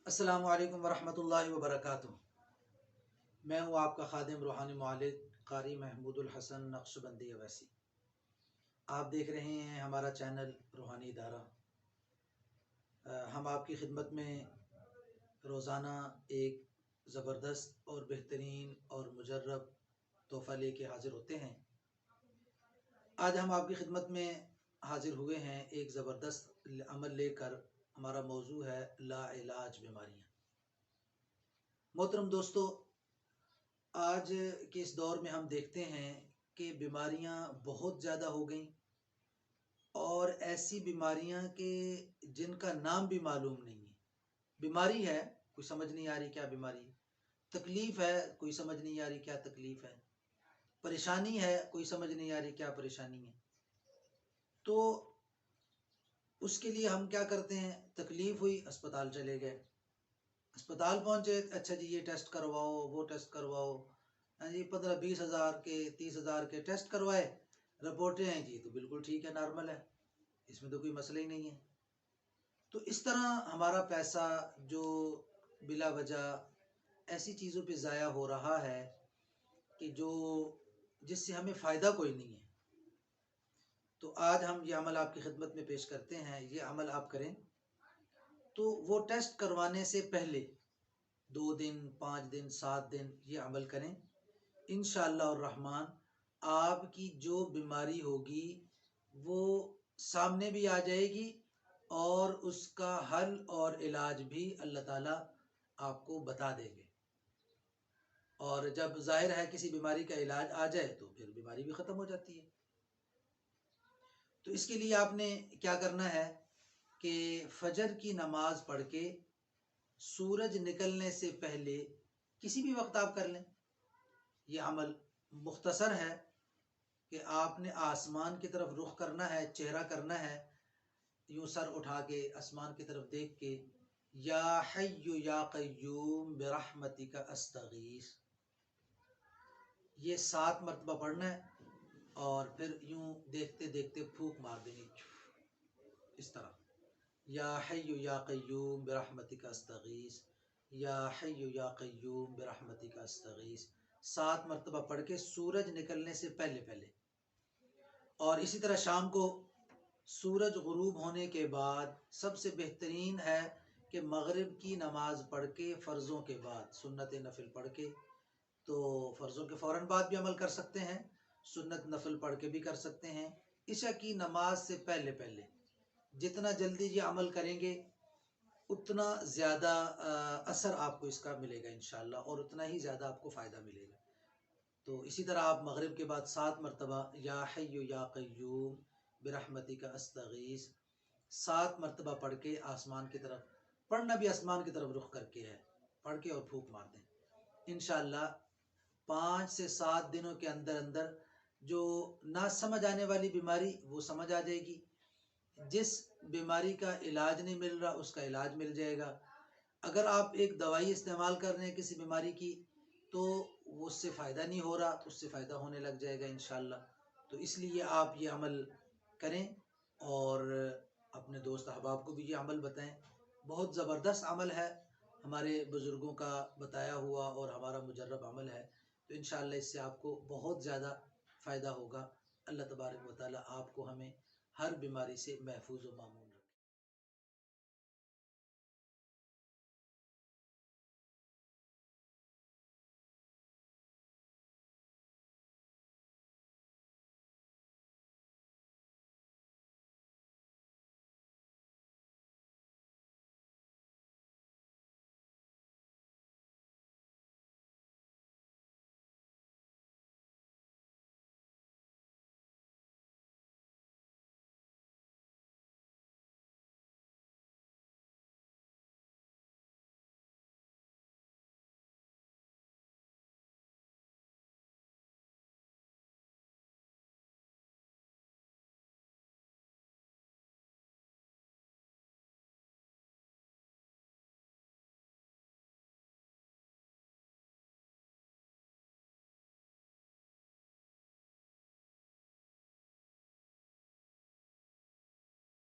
السلام علیکم ورحمۃ اللہ وبرکاتہ۔ میں ہوں آپ کا خادم روحانی معالج قاری محمود الحسن نقشبندی اویسی۔ آپ دیکھ رہے ہیں ہمارا چینل روحانی ادارہ۔ ہم آپ کی خدمت میں روزانہ ایک زبردست اور بہترین اور مجرب تحفہ لے کے حاضر ہوتے ہیں۔ آج ہم آپ کی خدمت میں حاضر ہوئے ہیں ایک زبردست عمل لے کر۔ ہمارا موضوع ہے لا علاج بیماریاں۔ محترم دوستو، آج کے اس دور میں ہم دیکھتے ہیں کہ بیماریاں بہت زیادہ ہو گئیں، اور ایسی بیماریاں کہ جن کا نام بھی معلوم نہیں ہے۔ بیماری ہے، کوئی سمجھ نہیں آ رہی کیا بیماری ہے، تکلیف ہے، کوئی سمجھ نہیں آ رہی کیا تکلیف ہے، پریشانی ہے، کوئی سمجھ نہیں آ رہی کیا پریشانی ہے۔ تو اس کے لیے ہم کیا کرتے ہیں؟ تکلیف ہوئی، اسپتال چلے گئے، اسپتال پہنچے، اچھا جی یہ ٹیسٹ کرواؤ، وہ ٹیسٹ کرواؤ، ہاں جی 15-20 ہزار کے 30 ہزار کے ٹیسٹ کروائے، رپورٹیں ہیں جی تو بالکل ٹھیک ہے، نارمل ہے، اس میں تو کوئی مسئلہ ہی نہیں ہے۔ تو اس طرح ہمارا پیسہ جو بلا وجہ ایسی چیزوں پہ ضائع ہو رہا ہے کہ جس سے ہمیں فائدہ کوئی نہیں ہے۔ تو آج ہم یہ عمل آپ کی خدمت میں پیش کرتے ہیں۔ یہ عمل آپ کریں تو وہ ٹیسٹ کروانے سے پہلے 2 دن 5 دن 7 دن یہ عمل کریں، انشاءاللہ الرحمن آپ کی جو بیماری ہوگی وہ سامنے بھی آ جائے گی، اور اس کا حل اور علاج بھی اللہ تعالیٰ آپ کو بتا دیں گے۔ اور جب ظاہر ہے کسی بیماری کا علاج آ جائے تو پھر بیماری بھی ختم ہو جاتی ہے۔ تو اس کے لیے آپ نے کیا کرنا ہے کہ فجر کی نماز پڑھ کے سورج نکلنے سے پہلے کسی بھی وقت آپ کر لیں۔ یہ عمل مختصر ہے کہ آپ نے آسمان کی طرف رخ کرنا ہے، چہرہ کرنا ہے، یوں سر اٹھا کے آسمان کی طرف دیکھ کے یا حی یا قیوم برحمتک استغیث، یہ 7 مرتبہ پڑھنا ہے، اور پھر یوں دیکھتے دیکھتے پھونک مار دینی، اس طرح یا حی یا قیوم برحمتک استغیث، یا حی یا قیوم برحمتک استغیث 7 مرتبہ پڑھ کے سورج نکلنے سے پہلے۔ اور اسی طرح شام کو سورج غروب ہونے کے بعد سب سے بہترین ہے کہ مغرب کی نماز پڑھ کے فرضوں کے بعد سنت نفل پڑھ کے، تو فرضوں کے فوراً بعد بھی عمل کر سکتے ہیں، سنت نفل پڑھ کے بھی کر سکتے ہیں، عشاء کی نماز سے پہلے جتنا جلدی یہ عمل کریں گے اتنا زیادہ اثر آپ کو اس کا ملے گا انشاءاللہ، اور اتنا ہی زیادہ آپ کو فائدہ ملے گا۔ تو اسی طرح آپ مغرب کے بعد 7 مرتبہ یا حی یا قیوم برحمتک استغیث 7 مرتبہ پڑھ کے آسمان کی طرف، پڑھنا بھی آسمان کی طرف رخ کر کے ہے، پڑھ کے اور پھونک مار دیں۔ انشاءاللہ 5 سے 7 دنوں کے اندر جو نہ سمجھ آنے والی بیماری وہ سمجھ آ جائے گی، جس بیماری کا علاج نہیں مل رہا اس کا علاج مل جائے گا۔ اگر آپ ایک دوائی استعمال کر رہے ہیں کسی بیماری کی تو وہ اس سے فائدہ نہیں ہو رہا، اس سے فائدہ ہونے لگ جائے گا انشاءاللہ۔ تو اس لیے آپ یہ عمل کریں اور اپنے دوست احباب کو بھی یہ عمل بتائیں۔ بہت زبردست عمل ہے، ہمارے بزرگوں کا بتایا ہوا اور ہمارا مجرب عمل ہے، تو انشاءاللہ اس سے آپ کو بہت زیادہ فائدہ ہوگا۔ اللہ تبارک و تعالیٰ آپ کو ہمیں ہر بیماری سے محفوظ و معمون